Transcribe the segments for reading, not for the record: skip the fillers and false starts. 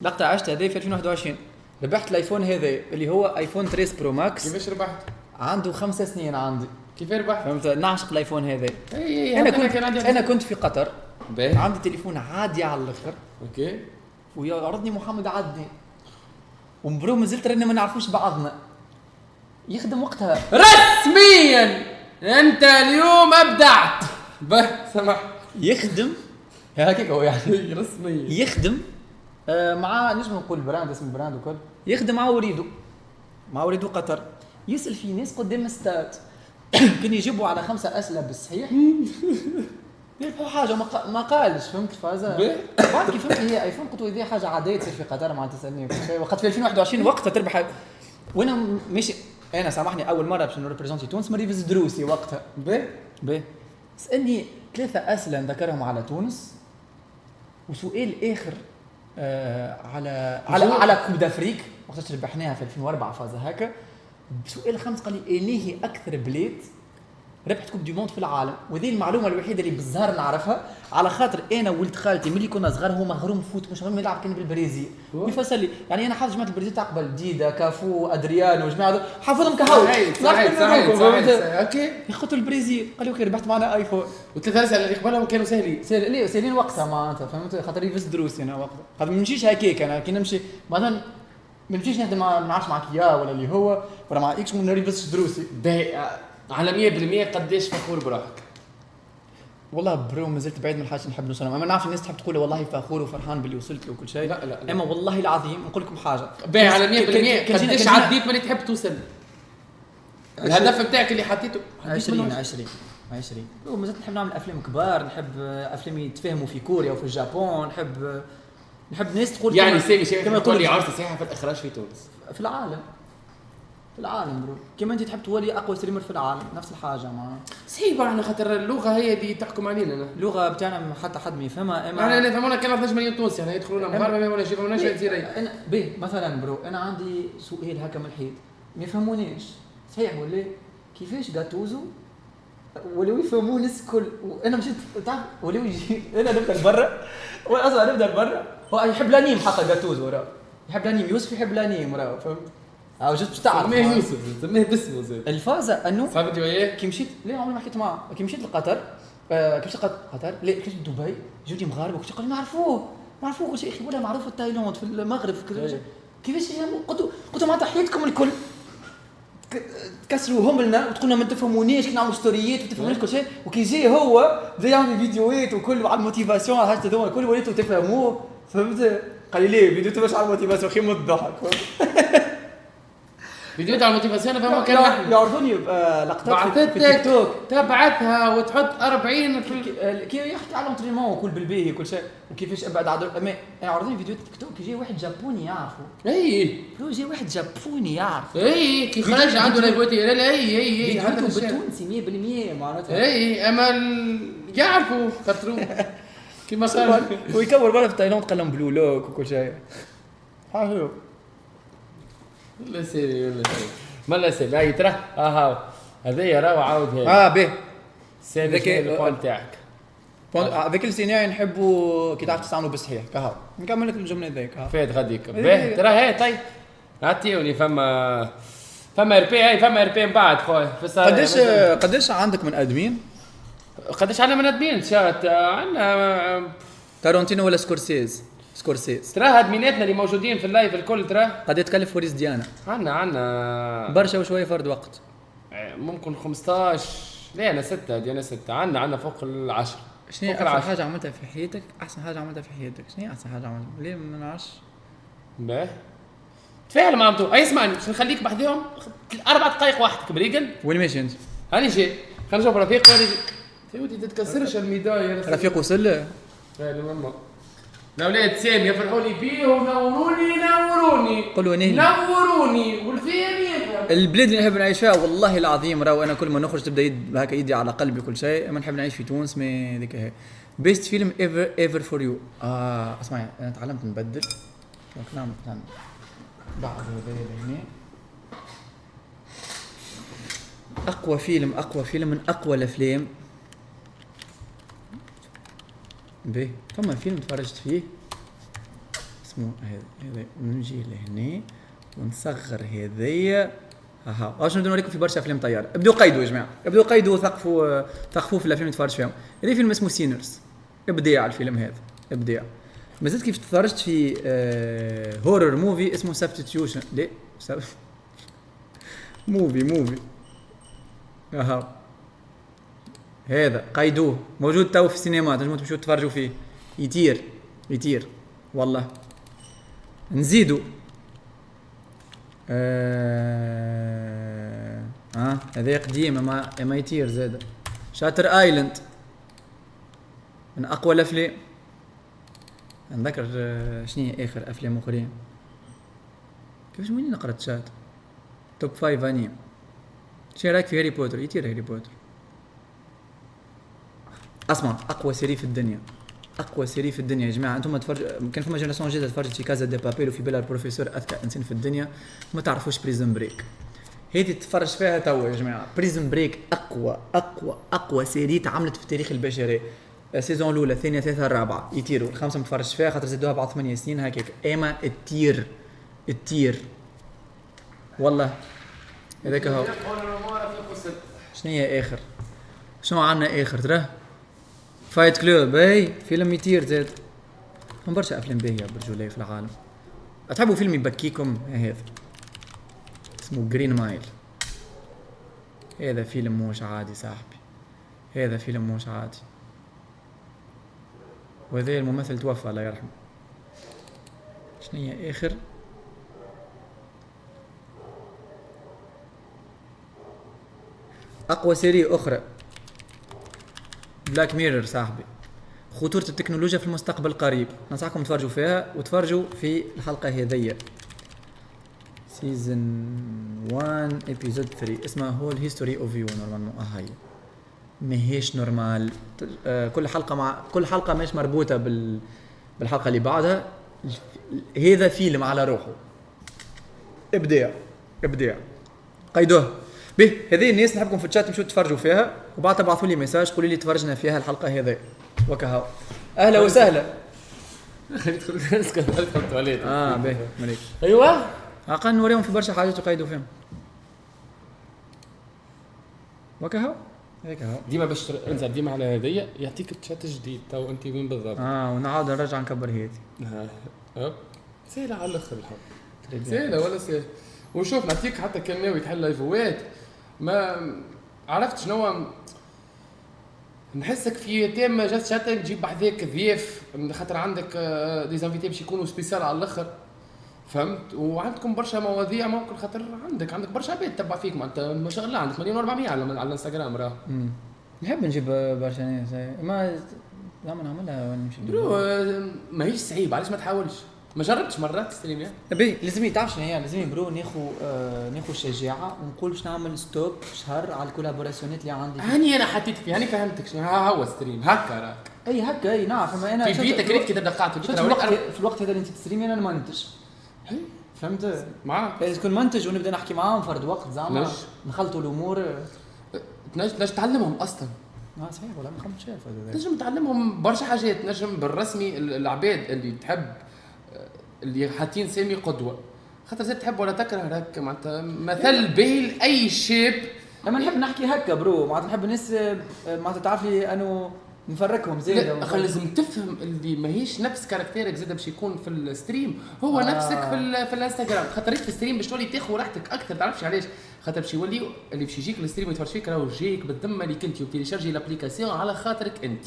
لقطة عشت هذه في 2021 ربحت الايفون هذا اللي هو ايفون 13 برو ماكس. كيفاش ربحت؟ عنده 5 سنين عندي. كيف ربحت؟ فهمت؟ نعشق الايفون هذا. انا انا كنت في قطر. باهي. عندي تليفون عادي على الاخر اوكي. ويعرضني محمد عدني ومبرو مازلت رانا ما نعرفوش بعضنا. يخدم وقتها رسميا انت اليوم ابدعت. به سمح. يخدم هكاك هو يعني رسميا يخدم مع نجم نقول براند اسم براند وكل يخدم مع وريدو قطر. يسأل في ناس قدام الستات كان يجيبوا على 5 أسئلة بالصحيح يربحوا حاجة ما قالش. فهمت فازا بعد كيف فهمت هي ايفون قلت هذه حاجة عادية تصير في قطر ما تسألني وقت في 2021 وقتها تربح. وانا ماشي انا سامحني اول مرة باش نريبريزونتي تونس مريفز دروسي وقتها به سألني 3 أسئلة نذكرهم على تونس وسؤال اخر على كوب دافريك وقت ربحناها في 2004 فازا هكا. بسؤال 5 قال لي انهي اكثر بلاد ربحت كوب دي موند في العالم. وذي المعلومه الوحيده اللي بالزهر نعرفها على خاطر انا ولد خالتي ملي كنا صغار هو مغروم فوت مش مغروم يلعب كان بالبرازيل. يفسر لي يعني انا حافظ جماعه البرازيل تقبل ديدا كافو ادريانو وجماعه حافظهم كهو صحيح اوكي. يخطوا البرازيل قال لي اوكي ربحت معنا ايفون. وثلاث اسئله اللي قبلهم كانوا سهلين وقتها معناتها فهمت خاطر يفز دروسي انا وقتها خاطر ما نمشيش هكاك. انا كي نمشي مثلا ما نمشيش نخدم ما نعرفش مع كيا ولا اللي هو ولا مع اكس ما نريفزش دروسي. على 100% قديش فخور بروحك؟ والله برو ما زلت بعيد من الحاجه اللي نحب نوصلها. ما نعرف الناس تحب تقول والله فخور وفرحان باللي وصلت له وكل شيء. لا. اما والله العظيم نقول لكم حاجه باهي على 100% قديش عديت من تحب توصل؟ الهدف بتاعك اللي حطيته 20 وما زلت نحب نعمل افلام كبار. نحب افلام يتفاهموا في كوريا وفي اليابان. نحب ناس تقول يعني سامي كما تقول لي عرض سياحه في الاخراج في تونس في العالم برو كما انت تحب تولي اقوى ستريمر في العالم نفس الحاجه ما صحيح احنا خاطر اللغه هي اللي تحكم علينا. اللغه بتاعنا حتى حد ما يفهمها. انا نفهمونا كان 12 مليون تونسي يعني يدخلونا مغاربه ولا يجيبوا مناش جزيره. انا به مثلا برو انا عندي سؤال هكا ملحيد ما يفهمونيش صحيح ولا كيفاش جاتوزو ولو يفهموا الناس الكل. وانا مشيت تعرف ولو يجي انا نبدا برا وانا اصلا نبدا برا هو يحب لانيم حتى جاتوزو راه يحب لانيم يوسف يحب لانيم راه فهمت او جست باش تعرف سميه يوسف سميه باسمه زين الفازه انه صاحبتي وياه كي مشيت لا عمري ما حكيت معاه كي مشيت لقطر كي مشيت قطر لا كي مشيت دبي جوني مغاربه كنت قال نعرفوه كل شيء اخي ولا معروف في تايلاند في المغرب كيفاش قلت ما تحياتكم الكل تكسروهم لنا وتقولنا ما تفهمونيش كي نعملوا ستوريات وتفهمونيش كل شيء وكي جي هو بدا يعمل فيديوهات وكل على الموتيفاسيون على حاجه هذوما الكل وليتوا تفهموه فهمت. قال لي ليه فيديو تبعش على الموتيفاسيون خي الضحك فيديوهات على الموتيفاسيون فما كان يعرضوني لقطات في تيك توك تبعتها وتحط 40 كي يحكي على الانترينمون وكل بالبيه وكل شيء وكيفاش ابعد عدو اما يعرضوني فيديوهات تيك توك جاي واحد جابوني يعرفه هو جاي واحد جابوني يعرف كي خرج عنده ليفوتي لا اي عنده بالتونسي 100% معناتها اما يعرفوا خاطرو كيما صار ويكبر برا في تايلاند قال بلو لوك وكل شيء حلو لا سيري مالا سيري لا ترى هذا راهو عاود به ذاك البوان تاعك هذاك السيناريو نحبوا كي تعرف تستعملوا بالصحيح كهو نكمل لك الجمله ذيك فات غاديك به ترى هي طيب عطيوني فما ار بي من بعد خويا قداش عندك من ادمين قداش عندنا من ادمين شات عندنا تارونتينو ولا سكورسيز ترى ادميناتنا اللي موجودين في اللايف الكل ترى قد يتكلف فوريس ديانا عندنا برشا وشويه فرد وقت ممكن 15 لا انا 6 دي انا 6 عندنا فوق ال10 شنو احسن حاجه عملتها في حياتك شنو احسن حاجه عملتها ليه ما نعرفش باهي تفاعل معهم اسمعني باش نخليك بحذهم 4 دقائق وحدك بريقل وين ماشي انت هاني شي خلينا نشوف رفيق ولا تودي تتكسرش الميدايه رفيق وصل لا ماما الاولاد سامي يفرحوا لي بيه ونوروني قولوا نوروني والفيري البلاد اللي نحب نعيش فيها والله العظيم راهو انا كل ما نخرج تبدا هكا يدي على قلبي كل شيء. اما نحب نعيش في تونس ما ذيك هي بيست فيلم ايفر فور يو. اسمعي انا تعلمت نبدل نعمل بعض هذا هنا اقوى فيلم من اقوى الافلام فما فيلم تفرجت فيه اسمه هذا نجي لهنا ونصغر هذيا. ها واش نبداو نوريكم في برشا افلام طياره. ابداو قيدوا يا جماعه، ابداو قيدوا وثقفوا في الافلام اللي تفرج فيهم. هذا فيلم اسمه سينرز، ابداع الفيلم هذا، ابداع. ما زلت كيف تفرجت في هورر موفي اسمه سبستيوشن. ليه موفي اها هذا قيدوه، موجود تو في السينما، تنجموا تمشوا تتفرجوا فيه. يطير والله. نزيدوا هذا قديم ما يطير زاد. شاتر ايلاند من اقوى الافلام. نذكر شنو اخر افلام اخرين كيفاش وين نقرا تشات توب 5 انيم. شنو رايك في هاري بوتر؟ يطير هاري بوتر. اسمع، اقوى سيري في الدنيا يا جماعه. انتم كان فما جينيراسيون جديده تفرجت في كازا دي بابيل وفي بيلا البروفيسور اذكى انسان في الدنيا. ما تعرفوش بريزن بريك. هذه تتفرج فيها توا يا جماعه. بريزن بريك اقوى سيري تعملت في تاريخ البشريه. السيزون الاولى، الثانيه، الثالثه، الرابعه يطيروا. الخامسه ما تفرجش فيها خاطر زادوها بعد 8 سنين هكاك. اما التير والله. هذاك هو. شنو هي اخر؟ شنو عندنا اخر ترى؟ فايت كلوب. اي فيلم يطير زاد. هم برشا افلام باهيه برجوليه في العالم. تحبوا فيلم يبكيكم؟ هذا اسمه جرين مايل. هذا فيلم موش عادي صاحبي، هذا فيلم موش عادي. وهذا الممثل توفى الله يرحمه. شنو هي اخر؟ اقوى سيري اخرى بلاك ميرور صاحبي. خطورة التكنولوجيا في المستقبل القريب. ننصحكم تفرجوا فيها وتفرجوا في الحلقة هذية سيزن 1 ابيزود 3 اسمها هول هيستوري اوف يو. نورمالمون هاي ماهيش نورمال. كل حلقة مش مربوطة بالحلقة اللي بعدها. هذا فيلم على روحه. ابداع قيدوه به. هذه الناس نحبكم في الشات تمشوا تتفرجوا فيها وبعد تبعثوا لي ميساج قولوا لي تفرجنا فيها الحلقه هذه وكهو. اهلا وسهلا. خليت تدخل التواليت. به مليك. ايوه اقل نوريهم في برشا حاجات يقيدوا فيهم وكهو. هيك اهو ديما باش انزل ديما على هديه يعطيك تشات جديد. تو انت وين بالضبط؟ ونعاود نرجع نكبر هيتي. سهله على الاخر الحب. سهله ولا سهله. وشوف نعطيك حتى كان ناوي تحل لايفوات ما عرفت شنو نحسك في تيم جات شاتن تجيب بحذاك ضياف خاطر عندك دي زانفيتي باش يكونوا سبيسيال على الاخر فهمت. وعندكم برشا مواضيع ممكن خاطر عندك برشا عباد تتبع فيك معناتها ما شاء الله. عندك 1,400,000 على الانستغرام راه. نحب نجيب برشا ناس ما زعما نعملها ونمشي. ماهيش صعيب. علاش ما تحاولش؟ ما جربتش مرات ستريم يا بي لازم تعرف شنو هي. لازم برو ناخذ الشجاعه ونقول باش نعمل ستوب شهر على الكولابوراسيونات اللي عندي. انا حطيت فيه هاني فهمتك شنو هو ستريم هكا راك. اي هكا اي نعرف. اما انا في بيتك ريت كي تبدا قاعد في الوقت هذا اللي انت تستريمي انا نمنتج. فهمت معاك. لازم نكون منتج ونبدا نحكي معاهم فرد وقت زعما نخلطوا الامور. نجم تعلمهم اصلا. صحيح ولا ما خممتش شايف هذا. نجم تعلمهم برشا حاجات. نجم بالرسمي العباد اللي تحب اللي حاطين سامي قدوه خاطر زاد تحب ولا تكره راك معناتها مثل به لاي شاب. اما نحب نحكي هكا برو معناتها نحب الناس معناتها تعرف لي انه نفركهم زياده. لازم تفهم اللي ماهيش نفس كاركتيرك زاد باش يكون في الستريم هو نفسك في الانستغرام. خاطر في الستريم باش تولي تاخذ راحتك اكثر. تعرفش علاش؟ خاطر باش يولي اللي باش يجيك الستريم يتفرج فيك راهو جايك بالذمه اللي كنتي وتيليشارجي لابليكاسيون على خاطرك انت.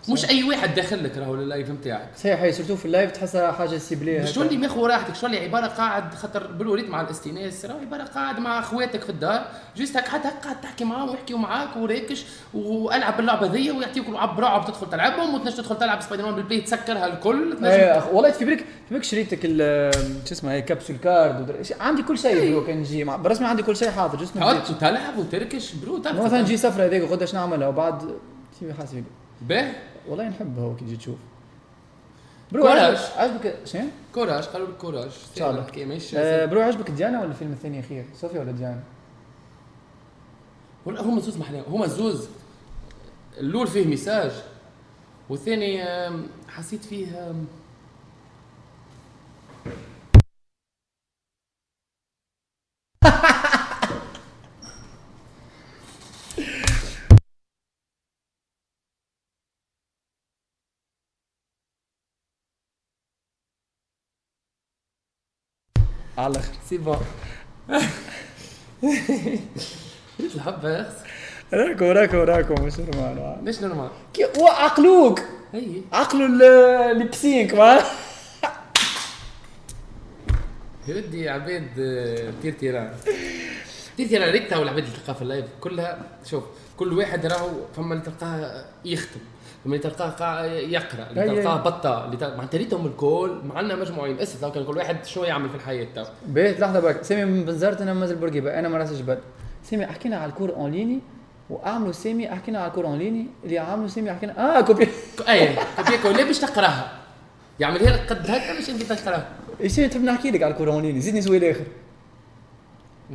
مش اي واحد داخل لك راهو اللايف نتاعك. صحيح سورتو في اللايف تحسها حاجه سيبليه. مش تولي ماخذ راحتك. شو اللي عباره قاعد خاطر بالوريت مع الاستئناس راهو عباره قاعد مع اخواتك في الدار جوست حتى قاعد تحكي معاهم ويحكيوا معاك وراكش والعب اللعبه ذي ويعطيك لعب رعب تدخل تلعبهم وتنجم تدخل تلعب سبايدر مان بالبلاي تسكرها الكل. والله في بالك شريتك شو اسمه هي كابسول كارد عندي كل شيء برو. كان نجي برسمي عندي كل شيء حاضر جوست نجي تلعب وتركش برو. مثلا نجي سفره هذيك وغدا نعملها وبعد تي حاسب به والله نحبها وكي تجي تشوف برو. كوراج عجبك شنو؟ كوراج قالوا لك كوراج ان شاء الله. برو عجبك ديانا ولا الفيلم الثاني اخير صوفيا ولا ديانا؟ ولا هما زوز محلاهم. هما زوز الاول فيه ميساج والثاني حسيت فيه على الاخر سي بون. ريت الحبه يا اخي. راكم مش نورمال. ليش نورمال؟ وعقلوك اي عقلوا الليبسينك ما يودي عبيد تير تيران ريكتا والعبيد اللي تلقاها في اللايف كلها. شوف كل واحد راهو فما اللي تلقاه يختم، فما اللي تلقاه يقرا، اللي تلقاه بطه، اللي معناتها ريتهم الكل معنا مجموعين اسس. لو كان كل واحد شو يعمل في الحياه تو. بيت لحظه برك. سامي من بنزرت انا مازال بورقيبه انا ما راس جبل. سامي حكينا على الكور اون ليني واعملوا سامي حكينا على الكور اون ليني اللي عملوا سامي حكينا كوبي. اي كوبي ليه باش تقراها؟ يعملها لك قد هكا باش انت تقراها. ايش تحب نحكي لك على الكور اون ليني؟ زيدني سؤال اخر.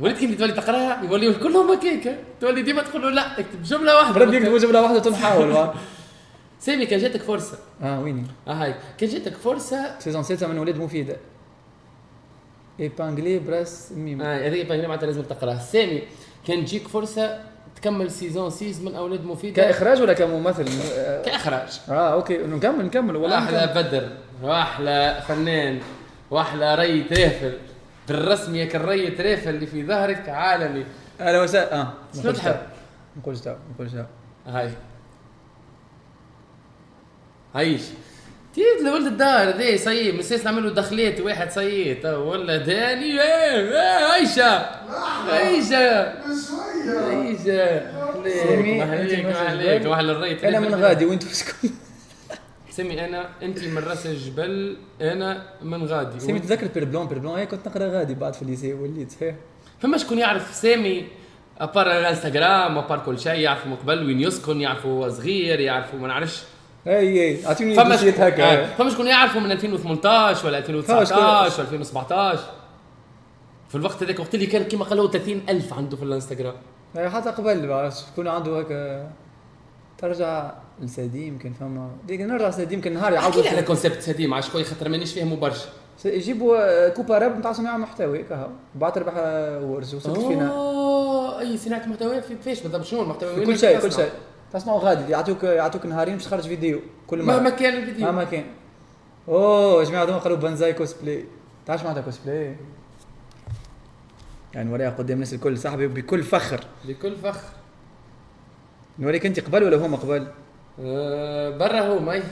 وليت كي تولي تقراها يوليو كلهم هكاك، تولي ديما تقول له لا اكتب جمله واحده. برد يكتبوا جمله واحده تنحاول. سامي كان جاتك فرصه. ويني؟ هاي كان جاتك فرصه سيزون 6 من ولاد مفيده. ايبانغلي براس ميم. هذه ايبانغلي معناتها لازم تقراها. سامي كان تجيك فرصه تكمل سيزون 6 من اولاد مفيده. كاخراج ولا كممثل؟ كاخراج. اوكي نكمل والله. احلى بدر واحلى فنان واحلى ري ترافل بالرسميه كالري ترافل اللي في ظهرك عالمي. اهلا وسهلا. شنو تحب؟ نقول شتاو. هاي عيش تيد لولد الدار ذي صيب مسيس نعملوا دخليت واحد صيد ولا داني عيشة عليك واحد الريت. انا من غادي وانتو اسكن. سمي انت من راس الجبل انا من غادي. سمي تذكر بيربلون هي كنت نقرا غادي بعد في الليسي وليت صحيح. فما شكون يعرف سامي ابار الانستغرام ابار كل شيء، يعرفوا مقبل وين يسكن، يعرفوا صغير، يعرفوا ما نعرفش. اي اعطيني دوسيت هكا. فما شكون يعرفوا من 2018 ولا 2019 ولا 2017 في الوقت هذاك، وقت اللي كان كيما قالوا 30,000 عنده في الانستغرام. حتى قبل بعرف شكون عنده هكا. ترجع لسديم يمكن فما ديك نرجع سديم يمكن نهار يعاودوا على كونسيبت سديم على شوي خاطر مانيش فاهمه برشا. يجيبوا كوبا راب نتاع صناعه محتوى كهو بعد ربح ورز وصلت فينا. اي صناعه محتوى في كيفاش بالضبط؟ شنو المحتوى؟ كل شيء تسمعوا غادي يعطوك نهارين باش تخرج فيديو كل مره مهما كان الفيديو مهما كان. يا جماعه هذوما قالوا بنزاي كوسبلاي. تعرف معناتها كوسبلاي؟ يعني نوريها قدام الناس الكل صاحبي بكل فخر نوريك انت قبل ولا هما قبل؟ برا هو ماي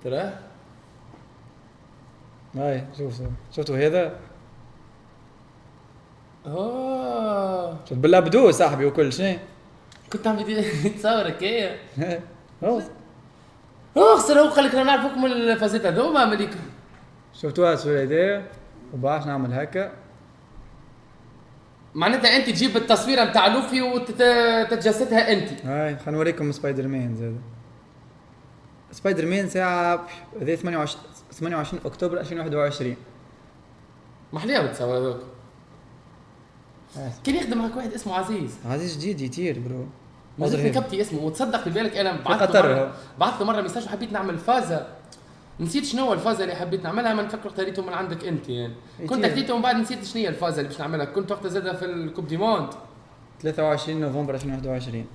ترى هاي شفتوا هذا شفت بالله بدو صاحبي وكل شيء. كنت عم بدي تصورك ايه خسر. هو قال لك انا نعرفكم من الفازات هذوما مليك. شفتوها الصوره هذه وباش نعمل هكا معناتها انت تجيب التصويره نتاع لوفي وتتجسدها انت. هاي خلينا نوريكم سبايدر مان زاد. سبايدر مان ساعه 28 اكتوبر 2021. محليه بتصور هذوك. كان يخدم معك واحد اسمه عزيز جديد يطير برو. مازال كبتي اسمه وتصدق في بالك انا بعثت له مره ميساج حبيت نعمل فازه نسيت شنو الفازه اللي حبيت نعملها. ما نفكر اختاريته من عندك انت يعني كنت حكيته ومن بعد نسيت شنو هي الفازه اللي باش نعملها. كنت وقتها زادها في الكوب دي موند 23 نوفمبر 2021.